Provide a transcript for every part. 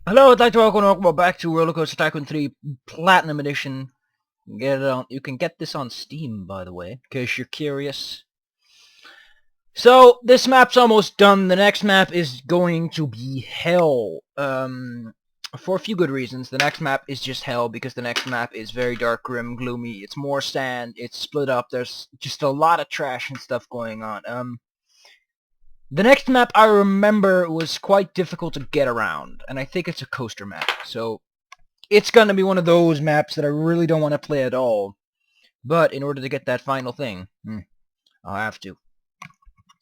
Hello, I'd like to welcome back to Rollercoaster Tycoon 3 Platinum Edition. You can get this on Steam, by the way, in case you're curious. So, this map's almost done. The next map is going to be hell. For a few good reasons. The next map is just hell, because the next map is very dark, grim, gloomy. It's more sand, it's split up, there's just a lot of trash and stuff going on. The next map I remember was quite difficult to get around, and I think it's a coaster map, so it's gonna be one of those maps that I really don't want to play at all. But in order to get that final thing, I'll have to.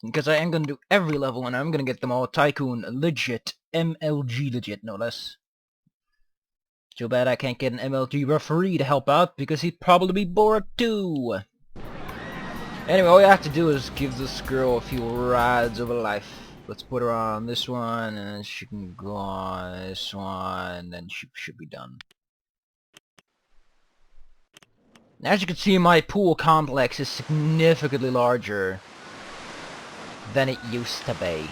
Because I am gonna do every level, and I'm gonna get them all Tycoon legit. MLG legit, no less. Too bad I can't get an MLG referee to help out, because he'd probably be bored too. Anyway, all you have to do is give this girl a few rides of her life. Let's put her on this one, and then she can go on this one, and then she should be done. As you can see, my pool complex is significantly larger than it used to be.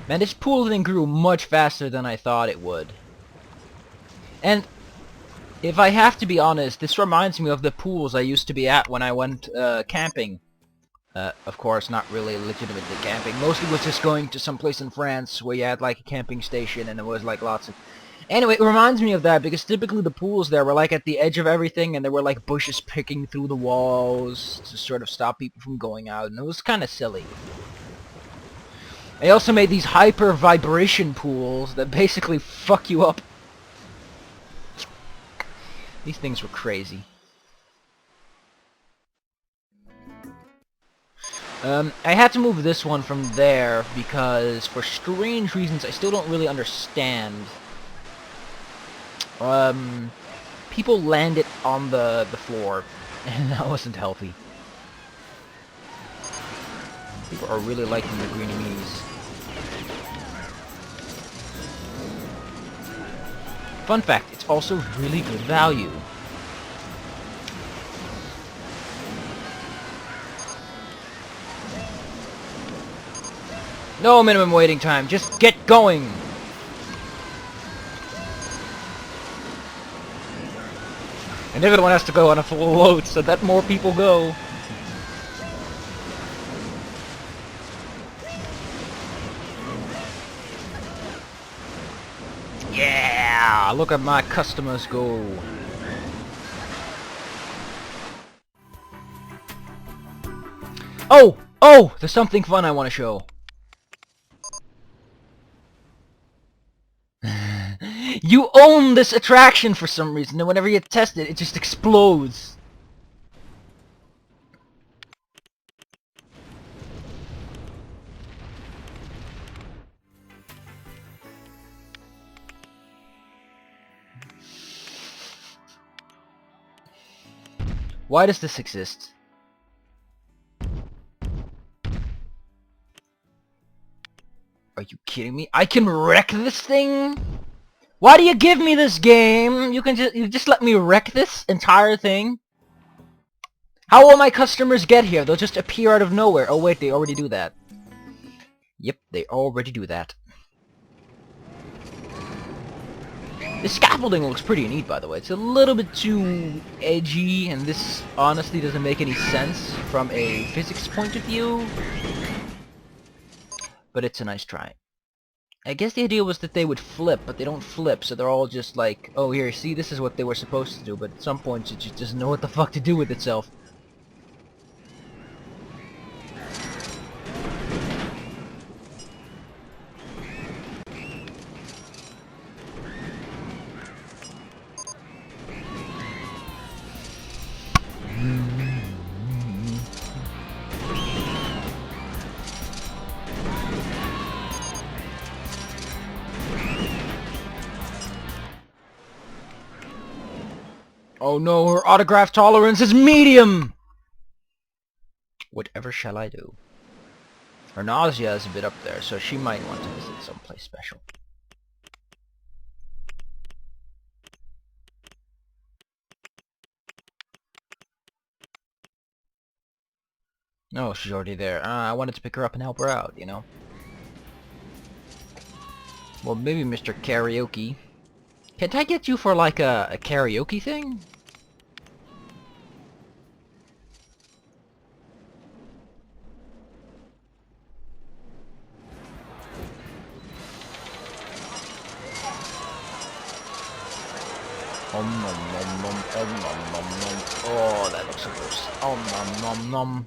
Man, this pool thing grew much faster than I thought it would. And if I have to be honest, this reminds me of the pools I used to be at when I went camping. Of course, not really legitimately camping. Mostly was just going to some place in France where you had like a camping station and there was like lots of... Anyway, it reminds me of that because typically the pools there were like at the edge of everything and there were like bushes picking through the walls to sort of stop people from going out, and it was kind of silly. I also made these hyper vibration pools that basically fuck you up. These things were crazy. I had to move this one from there because, for strange reasons I still don't really understand, people landed on the floor, and that wasn't healthy. People are really liking the greeny meanies. Fun fact, it's also really good value. No minimum waiting time, just get going! And everyone has to go on a full load so that more people go. Yeah! Look at my customers go. Oh! Oh! There's something fun I want to show. You own this attraction for some reason, and whenever you test it, it just explodes. Why does this exist? Are you kidding me? I can wreck this thing? Why do you give me this game? You just let me wreck this entire thing? How will my customers get here? They'll just appear out of nowhere. Oh wait, they already do that. Yep, they already do that. The scaffolding looks pretty neat, by the way. It's a little bit too edgy, and this honestly doesn't make any sense from a physics point of view. But it's a nice try. I guess the idea was that they would flip, but they don't flip, so they're all just like, oh here, see, this is what they were supposed to do, but at some point it just doesn't know what the fuck to do with itself. Oh no, her autograph tolerance is medium! Whatever shall I do? Her nausea is a bit up there, so she might want to visit someplace special. No, she's already there. I wanted to pick her up and help her out, you know? Well, maybe Mr. Karaoke. Can't I get you for like a karaoke thing? Om nom nom nom om nom nom nom. Oh, that looks so gross. Om nom nom nom.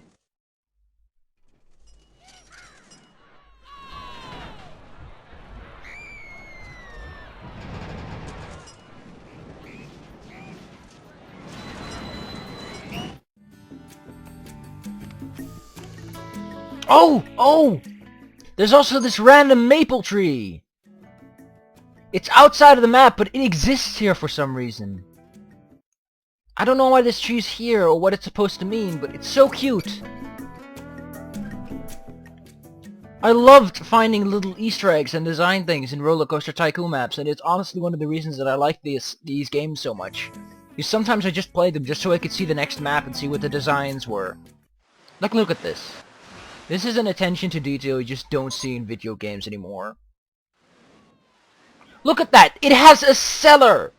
Oh! Oh! There's also this random maple tree! It's outside of the map, but it exists here for some reason. I don't know why this tree's here or what it's supposed to mean, but it's so cute. I loved finding little Easter eggs and design things in Rollercoaster Tycoon maps, and it's honestly one of the reasons that I like these games so much. Because sometimes I just played them just so I could see the next map and see what the designs were. Like, look at this. This is an attention to detail you just don't see in video games anymore. Look at that! It has a cellar!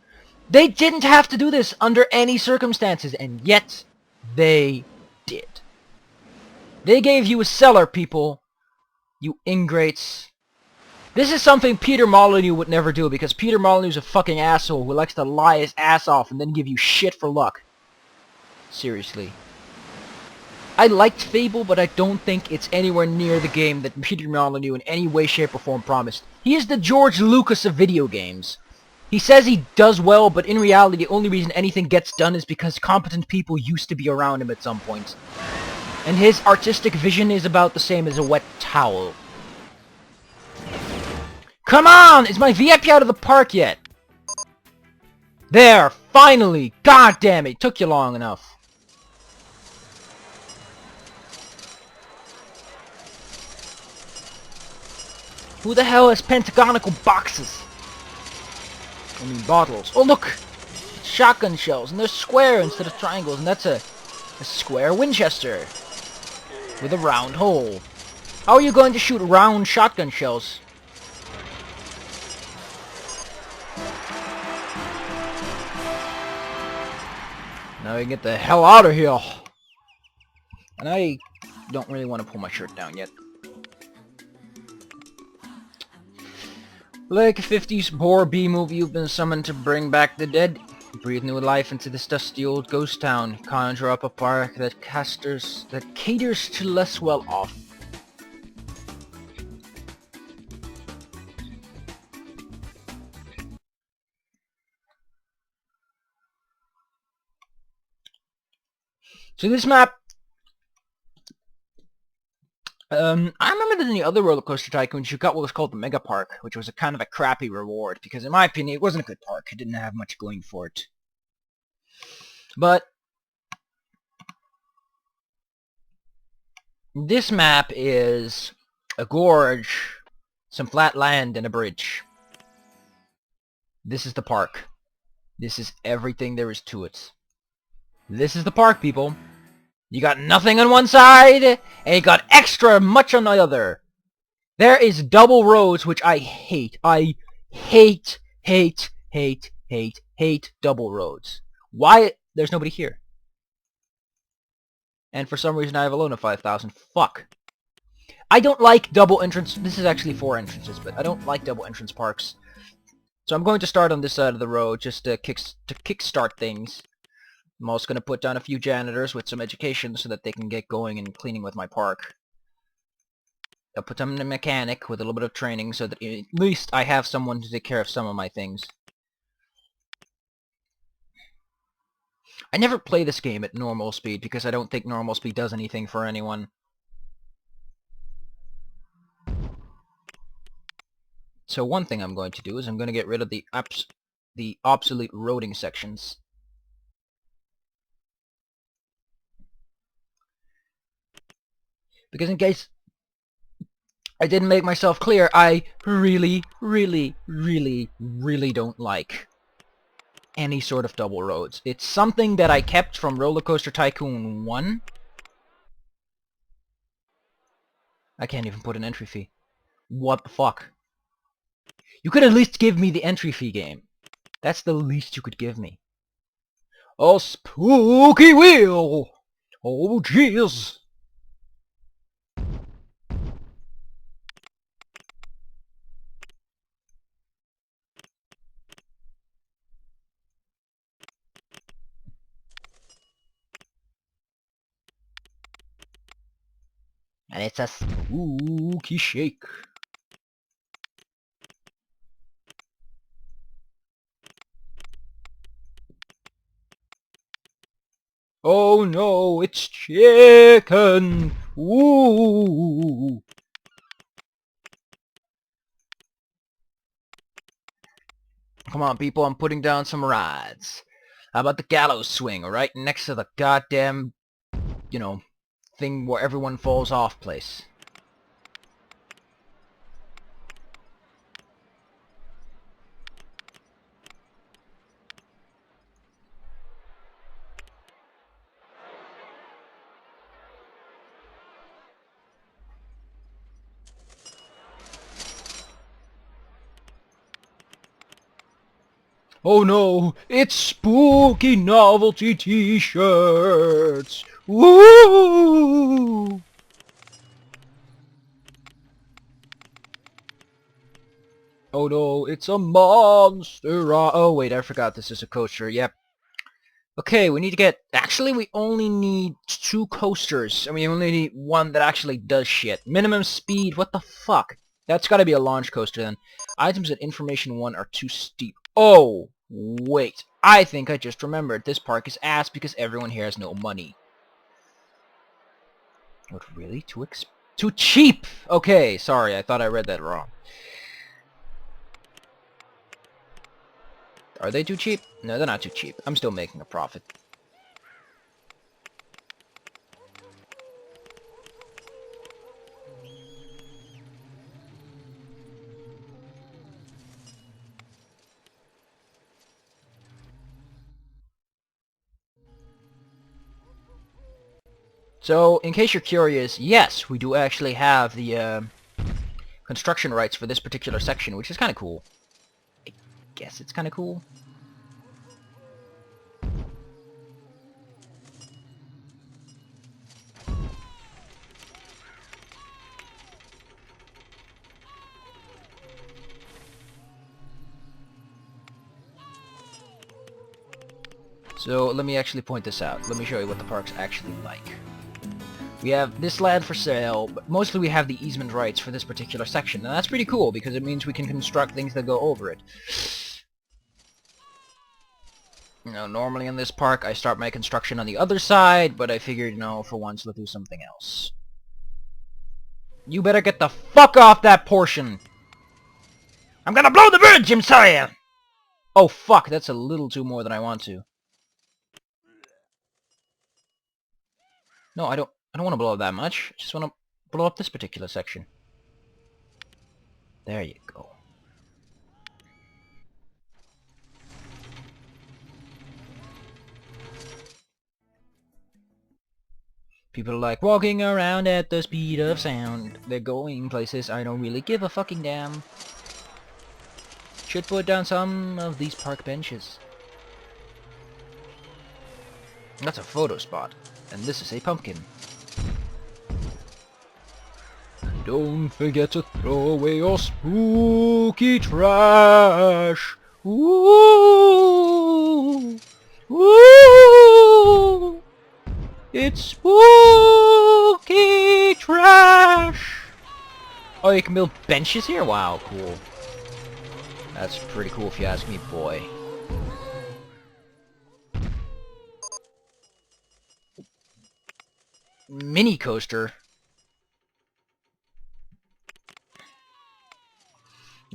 They didn't have to do this under any circumstances, and yet they did. They gave you a cellar, people. You ingrates. This is something Peter Molyneux would never do, because Peter Molyneux's a fucking asshole who likes to lie his ass off and then give you shit for luck. Seriously. I liked Fable, but I don't think it's anywhere near the game that Peter Molyneux in any way, shape, or form promised. He is the George Lucas of video games. He says he does well, but in reality the only reason anything gets done is because competent people used to be around him at some point. And his artistic vision is about the same as a wet towel. Come on! Is my VIP out of the park yet? There! Finally! God damn it! Took you long enough. Who the hell has pentagonical boxes? I mean bottles. Oh look! It's shotgun shells, and they're square instead of triangles, and that's a square Winchester. With a round hole. How are you going to shoot round shotgun shells? Now we can get the hell out of here. And I don't really want to pull my shirt down yet. Like a 50s horror B-movie, you've been summoned to bring back the dead. Breathe new life into this dusty old ghost town. Conjure up a park that caters to less well-off. So this map, I remember that in the other Rollercoaster Tycoons you got what was called the Mega Park, which was a kind of a crappy reward, because in my opinion it wasn't a good park. It didn't have much going for it. But this map is a gorge, some flat land, and a bridge. This is the park. This is everything there is to it. This is the park, people. You got nothing on one side, and you got extra much on the other. There is double roads, which I hate. I hate double roads. Why? There's nobody here. And for some reason I have a loan of 5,000. Fuck. I don't like double entrance. This is actually 4 entrances, but I don't like double entrance parks. So I'm going to start on this side of the road just to kickstart things. I'm also going to put down a few janitors with some education so that they can get going and cleaning with my park. I'll put them in a mechanic with a little bit of training so that at least I have someone to take care of some of my things. I never play this game at normal speed because I don't think normal speed does anything for anyone. So one thing I'm going to do is I'm going to get rid of the obsolete roading sections. Because in case I didn't make myself clear, I really don't like any sort of double roads. It's something that I kept from Rollercoaster Tycoon 1. I can't even put an entry fee. What the fuck? You could at least give me the entry fee game. That's the least you could give me. A spooky wheel! Oh, jeez! And it's a spooky shake. Oh no, it's chicken! Ooh! Come on, people, I'm putting down some rides. How about the gallows swing, right next to the goddamn, you know, thing where everyone falls off place? Oh no, it's spooky novelty t-shirts! Woo! Oh no, it's a monster! Oh wait, I forgot this is a coaster. Yep. Okay, we need to get... Actually, we only need 2 coasters. I mean, we only need one that actually does shit. Minimum speed, what the fuck? That's gotta be a launch coaster then. Items at information 1 are too steep. Oh, wait. I think I just remembered. This park is ass because everyone here has no money. What, really? Too cheap! Okay, sorry, I thought I read that wrong. Are they too cheap? No, they're not too cheap. I'm still making a profit. So, in case you're curious, yes, we do actually have the construction rights for this particular section, which is kind of cool. I guess it's kind of cool. So, let me actually point this out. Let me show you what the park's actually like. We have this land for sale, but mostly we have the easement rights for this particular section, and that's pretty cool because it means we can construct things that go over it. You know, normally in this park I start my construction on the other side, but I figured, you know, for once let's do something else. You better get the fuck off that portion! I'm gonna blow the bridge, I'm sorry! Oh fuck, that's a little too more than I want to. No, I don't want to blow up that much. I just want to blow up this particular section. There you go. People are like, walking around at the speed of sound. They're going places I don't really give a fucking damn. Should put down some of these park benches. That's a photo spot. And this is a pumpkin. Don't forget to throw away your spooky trash. Ooh. Ooh. It's spooky trash! Oh, you can build benches here? Wow, cool. That's pretty cool if you ask me, boy. Mini coaster?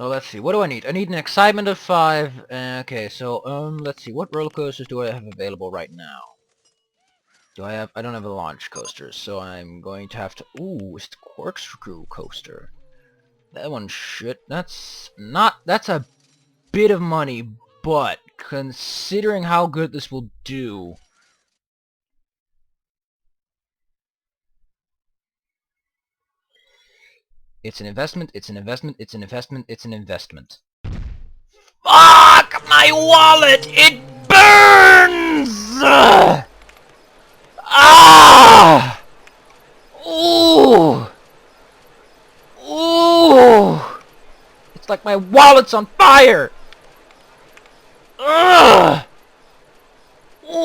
Oh, let's see. What do I need? I need an excitement of 5. Okay, so, let's see. What roller coasters do I have available right now? I don't have a launch coaster, so I'm going to have to... Ooh, it's the corkscrew coaster. That one should... That's a bit of money, but considering how good this will do... It's an investment, it's an investment, it's an investment, it's an investment. Fuck! My wallet! It burns! Ah! Ooh! Ooh! It's like my wallet's on fire! Ugh! Ooh!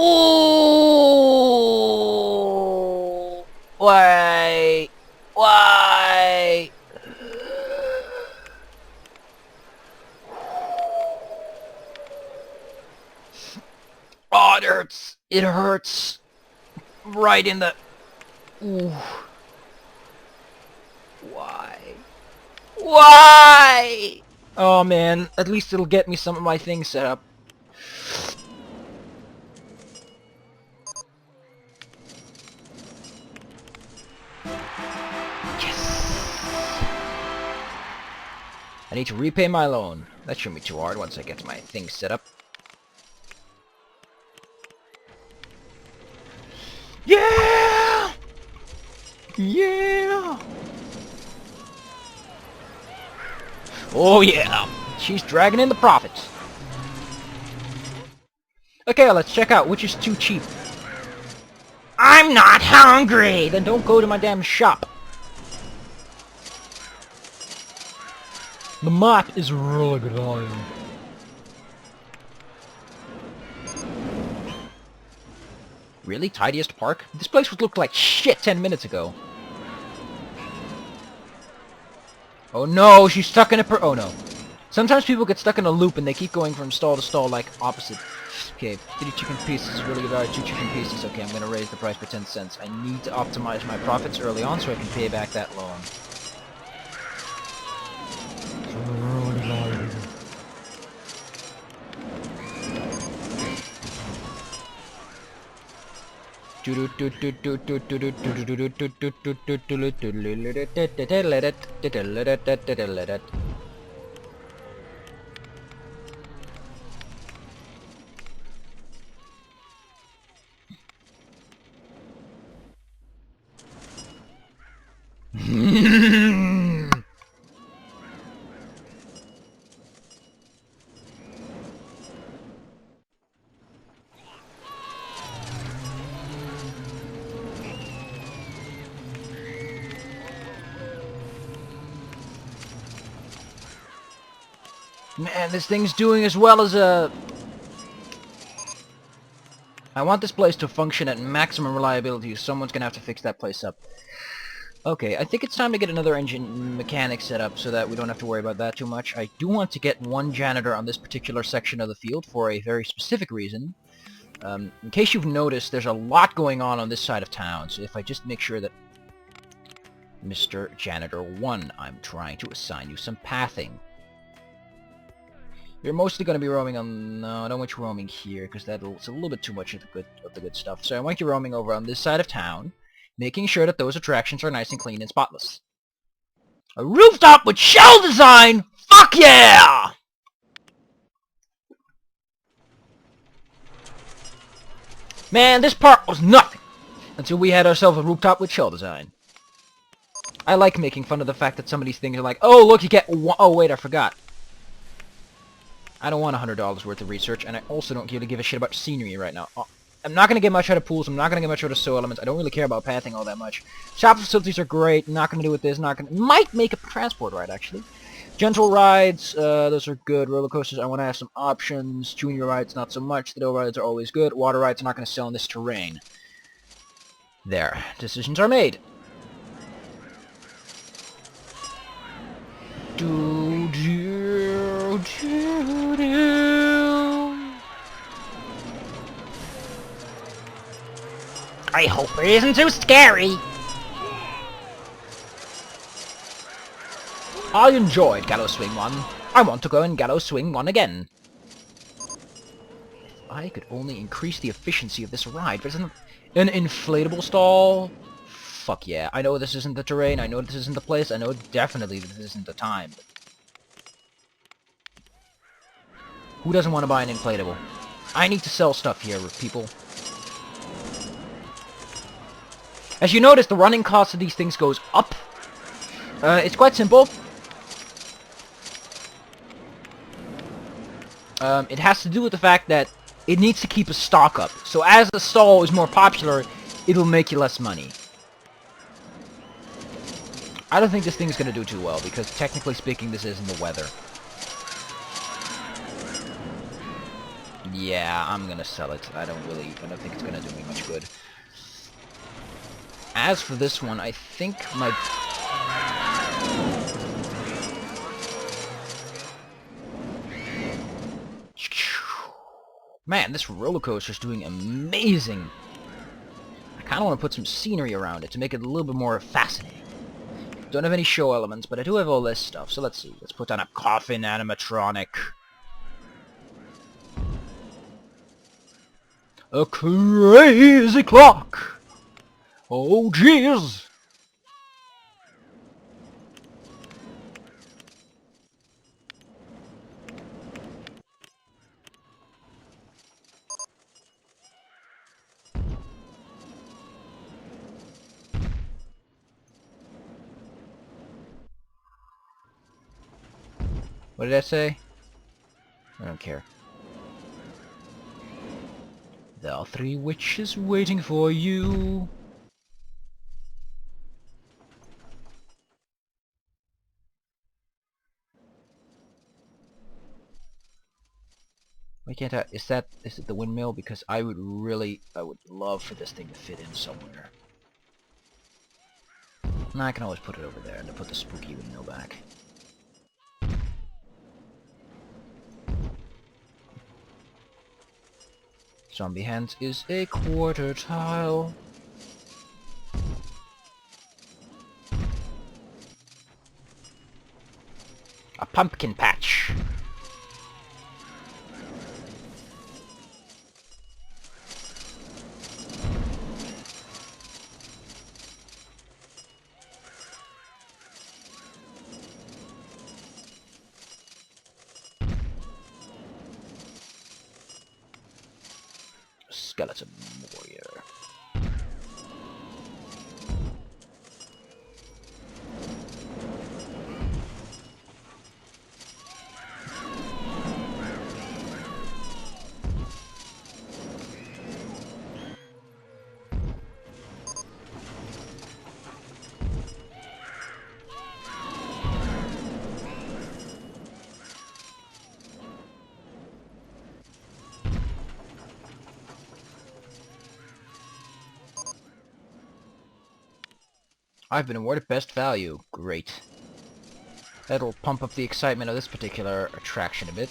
Why? Why? Oh, it hurts! It hurts! Right in the... Ooh. Why? Why? Oh man, at least it'll get me some of my things set up. Yes! I need to repay my loan. That shouldn't be too hard once I get my things set up. Yeah! Yeah! Oh yeah! She's dragging in the profits. Okay, let's check out which is too cheap. I'm not hungry! Then don't go to my damn shop. The map is really good on. Really? Tidiest park? This place would look like shit 10 minutes ago. Oh no, she's stuck in a oh no. Sometimes people get stuck in a loop and they keep going from stall to stall like opposite. Okay, 3 chicken pieces is really good value, 2 chicken pieces. Okay, I'm gonna raise the price by 10 cents. I need to optimize my profits early on so I can pay back that loan. Man, this thing's doing as well as a... I want this place to function at maximum reliability. Someone's gonna have to fix that place up. Okay, I think it's time to get another engine mechanic set up so that we don't have to worry about that too much. I do want to get one janitor on this particular section of the field for a very specific reason. In case you've noticed, there's a lot going on this side of town, so if I just make sure that... Mr. Janitor 1, I'm trying to assign you some pathing. You're mostly going to be roaming on... No, I don't want you roaming here, because it's a little bit too much of the good stuff. So I want you roaming over on this side of town, making sure that those attractions are nice and clean and spotless. A rooftop with shell design! Fuck yeah! Man, this part was nothing until we had ourselves a rooftop with shell design. I like making fun of the fact that some of these things are like, oh, look, you get one... Oh, wait, I forgot. I don't want $100 worth of research, and I also don't really give a shit about scenery right now. I'm not going to get much out of pools, I'm not going to get much out of soil elements, I don't really care about pathing all that much. Shop facilities are great, not going to do with this, not going to... Might make a transport ride, actually. Gentle rides, those are good. Roller coasters, I want to have some options. Junior rides, not so much. The rides are always good. Water rides are not going to sell in this terrain. There. Decisions are made. Do do do do. I hope it isn't too scary. I enjoyed Gallows Swing 1. I want to go and Gallows Swing 1 again. If I could only increase the efficiency of this ride, but isn't an inflatable stall? Fuck yeah. I know this isn't the terrain, I know this isn't the place, I know definitely this isn't the time. But who doesn't want to buy an inflatable? I need to sell stuff here, people. As you notice, the running cost of these things goes up. It's quite simple. It has to do with the fact that it needs to keep a stock up. So as the stall is more popular, it'll make you less money. I don't think this thing's gonna do too well, because technically speaking, this isn't the weather. Yeah, I'm gonna sell it. I don't think it's gonna do me much good. As for this one, I think my... Man, this roller coaster is doing amazing. I kind of want to put some scenery around it to make it a little bit more fascinating. Don't have any show elements, but I do have all this stuff. So let's see. Let's put down a coffin animatronic. A crazy clock. Oh, jeez. What did I say? I don't care. There are 3 witches waiting for you. Why can't I... Is it the windmill? Because I would love for this thing to fit in somewhere. No, I can always put it over there and put the spooky windmill back. Zombie Hands is a quarter tile. A pumpkin patch. Skeleton warrior. I've been awarded best value. Great. That'll pump up the excitement of this particular attraction a bit.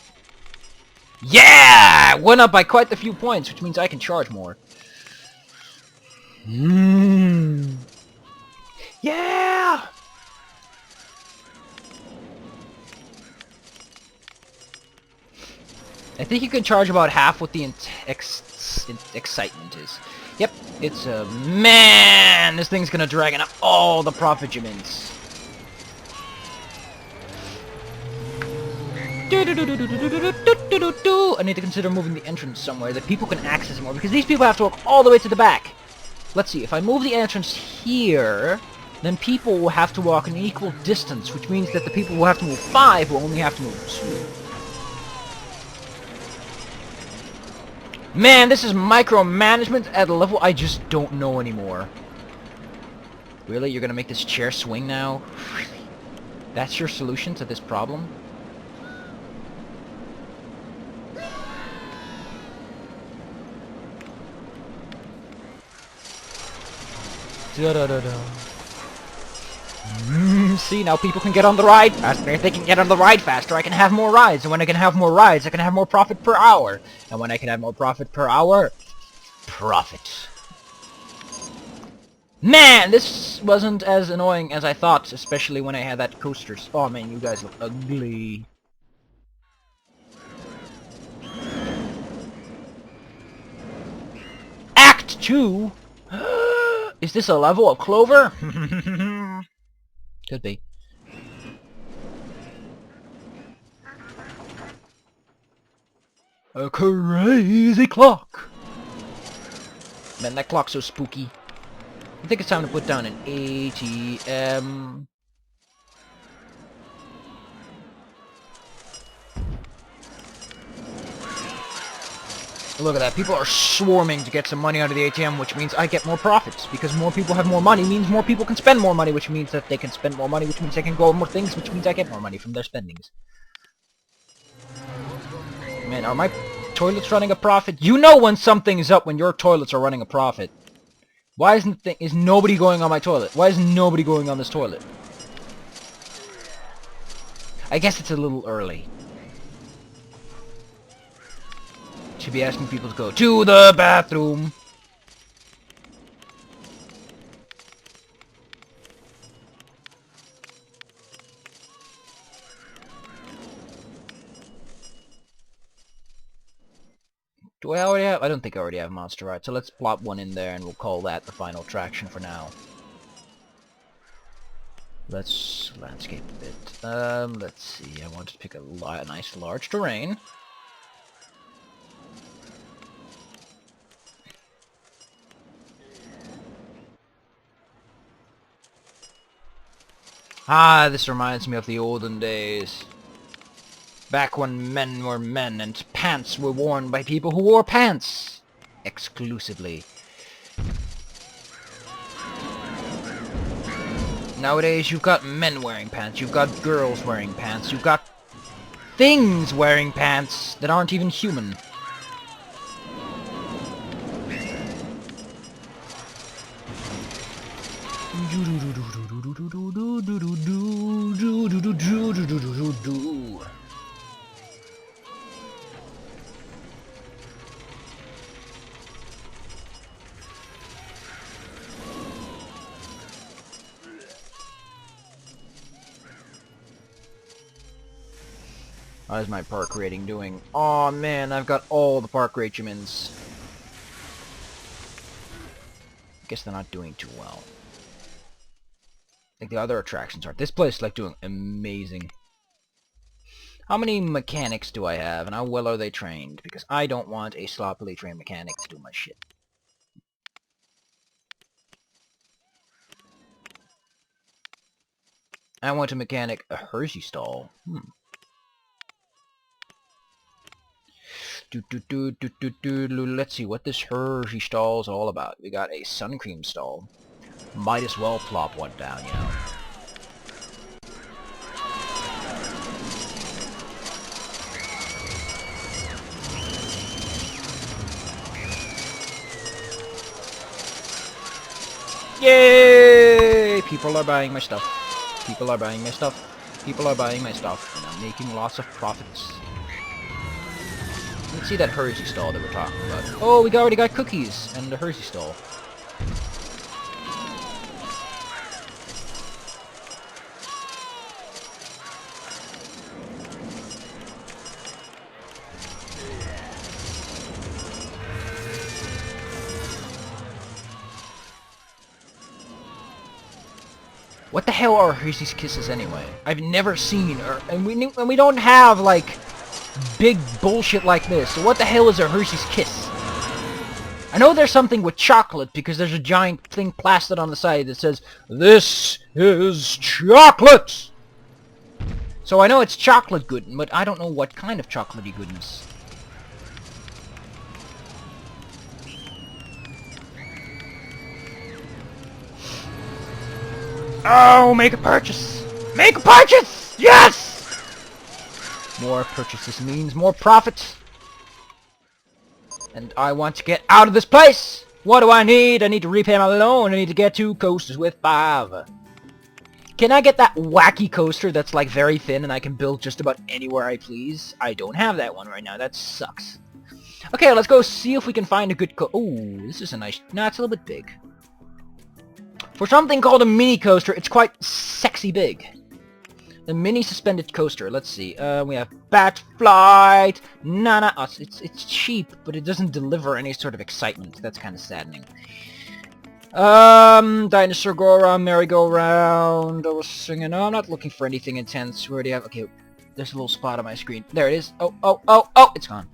Yeah! Went up by quite a few points, which means I can charge more. Yeah! I think you can charge about half what the excitement is. Yep, it's a... Man! This thing's gonna drag up all the profit gemins. I need to consider moving the entrance somewhere that people can access more, because these people have to walk all the way to the back. Let's see, if I move the entrance here, then people will have to walk an equal distance, which means that the people who have to move 5 will only have to move 2. Man, this is micromanagement at a level I just don't know anymore. Really? You're gonna make this chair swing now? Really? That's your solution to this problem? See, now people can get on the ride faster. If they can get on the ride faster, I can have more rides. And when I can have more rides, I can have more profit per hour. And when I can have more profit per hour, profit. Man, this wasn't as annoying as I thought, especially when I had that coaster. Oh man, you guys look ugly. Act 2? Is this a level of Clover? Could be. A crazy clock! Man, that clock's so spooky. I think it's time to put down an ATM. Look at that. People are swarming to get some money out of the ATM, which means I get more profits. Because more people have more money means more people can spend more money, which means that they can spend more money, which means they can go more things, which means I get more money from their spendings. Man, are my toilets running a profit? You know when something is up when your toilets are running a profit. Why is nobody going on my toilet? Why is nobody going on this toilet? I guess it's a little early. Should be asking people to go to the bathroom. Do I already have? I don't think I already have Monster Ride, so let's plop one in there and we'll call that the final attraction for now. Let's landscape a bit. Let's see. I want to pick a nice large terrain. Ah, this reminds me of the olden days. Back when men were men and pants were worn by people who wore pants. Exclusively. Nowadays, you've got men wearing pants, you've got girls wearing pants, you've got things wearing pants that aren't even human. How's my park rating doing? Aw, man, I've got all the park regimens. I guess they're not doing too well. Like the other attractions are. This place is like doing amazing. How many mechanics do I have, and how well are they trained? Because I don't want a sloppily trained mechanic to do my shit. I want a mechanic a Hershey stall. Let's see what this Hershey stall is all about. We got a sun cream stall. Might as well plop one down, you know. Yay! People are buying my stuff. People are buying my stuff. People are buying my stuff. And I'm making lots of profits. Let's see that Hershey stall that we're talking about. Oh, we already got cookies and the Hershey stall. What the hell are Hershey's Kisses anyway? I've never seen, and we don't have like big bullshit like this. So what the hell is a Hershey's Kiss? I know there's something with chocolate because there's a giant thing plastered on the side that says, "This is chocolate!" So I know it's chocolate good, but I don't know what kind of chocolatey goodness. Oh, make a purchase! Make a purchase! Yes! More purchases means more profit. And I want to get out of this place! What do I need? I need to repay my loan. I need to get 2 coasters with 5. Can I get that wacky coaster that's like very thin and I can build just about anywhere I please? I don't have that one right now. That sucks. Okay, let's go see if we can find a good oh, this is a nice... Nah, it's a little bit big. For something called a mini coaster, it's quite sexy big. The mini suspended coaster. Let's see. We have Bat Flight. Nana. Oh, it's cheap, but it doesn't deliver any sort of excitement. That's kind of saddening. Dinosaur Go Around, Merry-Go-Round. I was singing. No, I'm not looking for anything intense. We already have. Okay, there's a little spot on my screen. There it is. Oh! It's gone.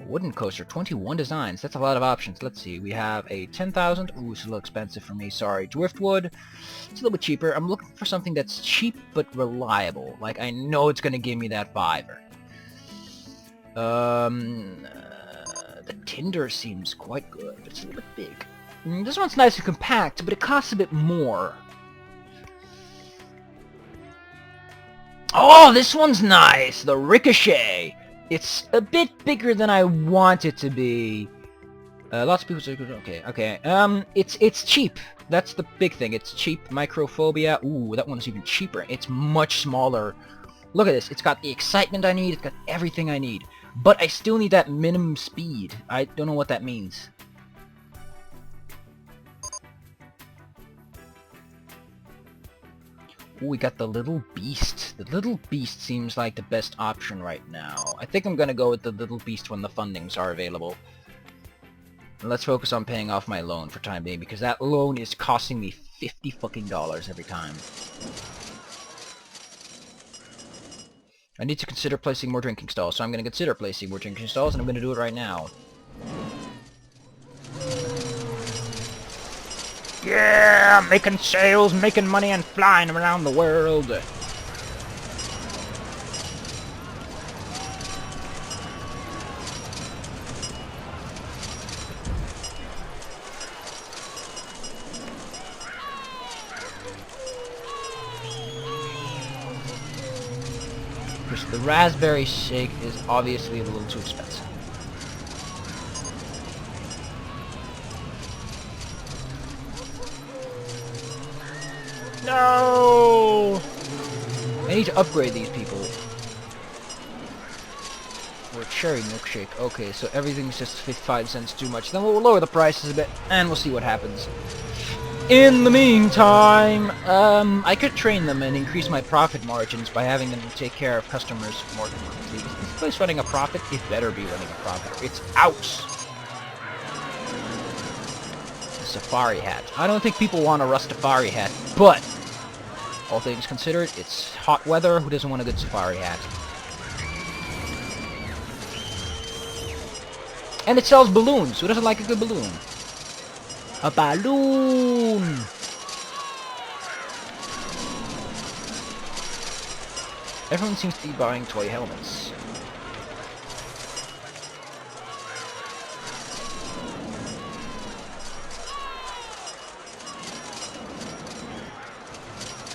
Wooden coaster, 21 designs. That's a lot of options. Let's see. We have a 10,000. Ooh, it's a little expensive for me. Sorry. Driftwood. It's a little bit cheaper. I'm looking for something that's cheap but reliable. Like, I know it's going to give me that 5er. The Tinder seems quite good, but it's a little bit big. This one's nice and compact, but it costs a bit more. Oh, this one's nice! The Ricochet! It's a bit bigger than I want it to be. Lots of people say, okay. It's cheap. That's the big thing. It's cheap. Microphobia. Ooh, that one's even cheaper. It's much smaller. Look at this. It's got the excitement I need. It's got everything I need. But I still need that minimum speed. I don't know what that means. Ooh, we got the Little Beast. The Little Beast seems like the best option right now. I think I'm gonna go with the Little Beast when the fundings are available. And let's focus on paying off my loan for time being, because that loan is costing me $50 fucking every time. I need to consider placing more drinking stalls, so I'm gonna consider placing more drinking stalls, and I'm gonna do it right now. Yeah, making sales, making money, and flying around the world. The raspberry shake is obviously a little too expensive. No! I need to upgrade these people. Or cherry milkshake. Okay, so everything's just 55 cents too much. Then we'll lower the prices a bit, and we'll see what happens. In the meantime, I could train them and increase my profit margins by having them take care of customers more completely. Is this place running a profit? It better be running a profit. It's out! The safari hat. I don't think people want a Rastafari hat, but all things considered, it's hot weather. Who doesn't want a good safari hat? And it sells balloons. Who doesn't like a good balloon? A balloon! Everyone seems to be buying toy helmets.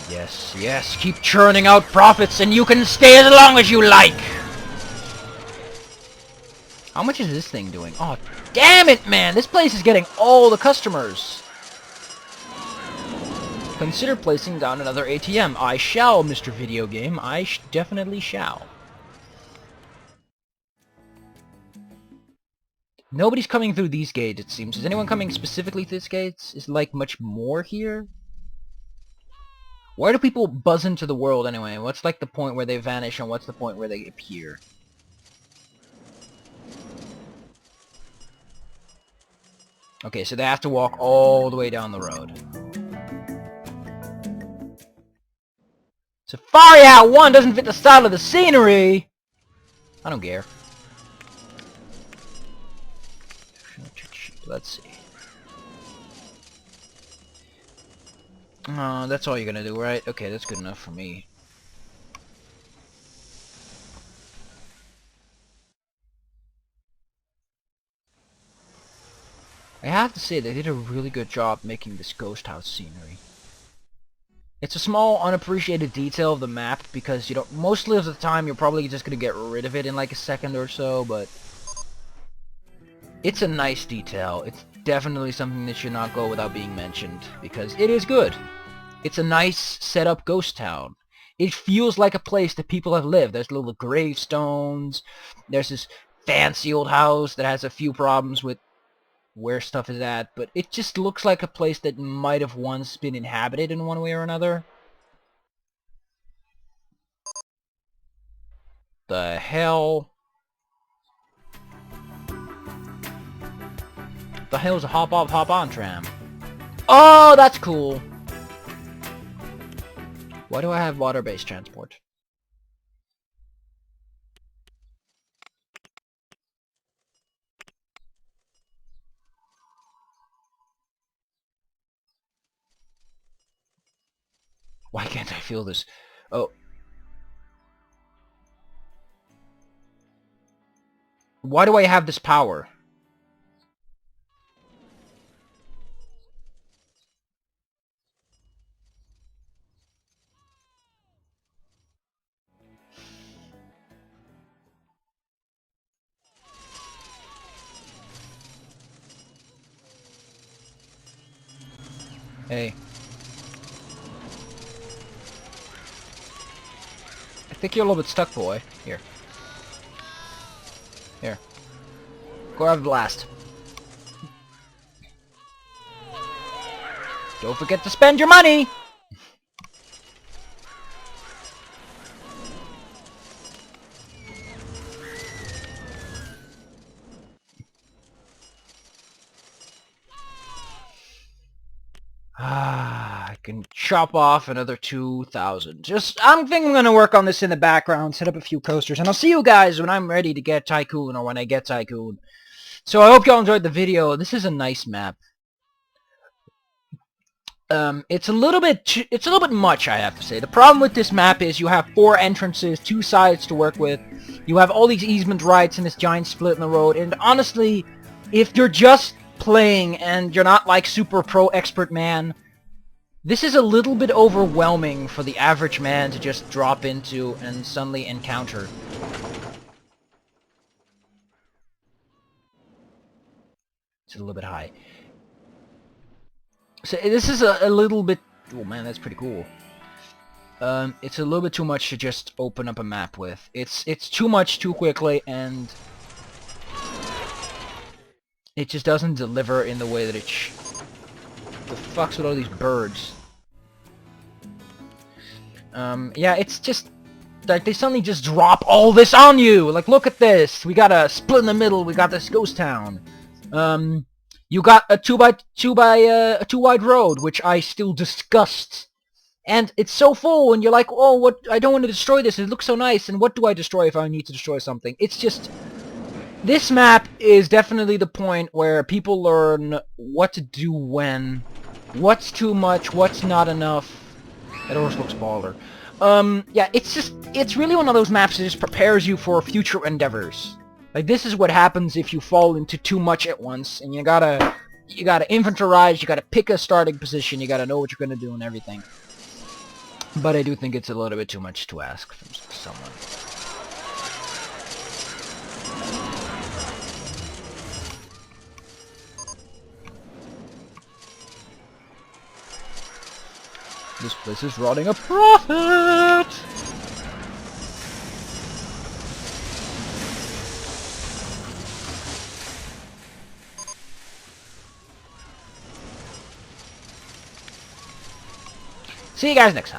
Yes, yes, keep churning out profits and you can stay as long as you like! How much is this thing doing? Oh, damn it, man! This place is getting all the customers! Consider placing down another ATM. I shall, Mr. Video Game. I definitely shall. Nobody's coming through these gates, it seems. Is anyone coming specifically through these gates? Is like much more here? Why do people buzz into the world anyway? What's like the point where they vanish and what's the point where they appear? Okay, so they have to walk all the way down the road. Safari Hat 1 doesn't fit the style of the scenery! I don't care. Let's see. Oh, that's all you're gonna do, right? Okay, that's good enough for me. I have to say, they did a really good job making this ghost house scenery. It's a small, unappreciated detail of the map, because, you know, mostly of the time you're probably just gonna get rid of it in like a second or so, but it's a nice detail. It's definitely something that should not go without being mentioned, because it is good. It's a nice set-up ghost town. It feels like a place that people have lived. There's little gravestones. There's this fancy old house that has a few problems with where stuff is at, but it just looks like a place that might have once been inhabited in one way or another. The hell? The hell's a hop-off, hop-on tram? Oh, that's cool! Why do I have water-based transport? Why can't I feel this? Oh. Why do I have this power? Hey. I think you're a little bit stuck, boy. Here. Here. Go have a blast. Don't forget to spend your money! I can chop off another 2,000. I'm thinking I'm going to work on this in the background, set up a few coasters, and I'll see you guys when I'm ready to get Tycoon, or when I get Tycoon. So I hope y'all enjoyed the video. This is a nice map. It's a little bit much, I have to say. The problem with this map is you have 4 entrances, 2 sides to work with. You have all these easement rights and this giant split in the road, and honestly, if you're just playing and you're not like super pro expert man, this is a little bit overwhelming for the average man to just drop into and suddenly encounter. It's a little bit high. So this is a little bit... Oh man, that's pretty cool. It's a little bit too much to just open up a map with. It's too much too quickly, and it just doesn't deliver in the way that it the fuck's with all these birds? Yeah, it's just like they suddenly just drop all this on you. Like, look at this. We got a split in the middle. We got this ghost town. You got a 2 wide road, which I still disgust. And it's so full, and you're like, oh, what? I don't want to destroy this. It looks so nice. And what do I destroy if I need to destroy something? It's just... This map is definitely the point where people learn what to do when, what's too much, what's not enough. That horse looks baller. Yeah, it's really one of those maps that just prepares you for future endeavors. Like, this is what happens if you fall into too much at once, and you gotta inventorize, you gotta pick a starting position, you gotta know what you're gonna do and everything. But I do think it's a little bit too much to ask from someone. This place is rotting a profit! See you guys next time.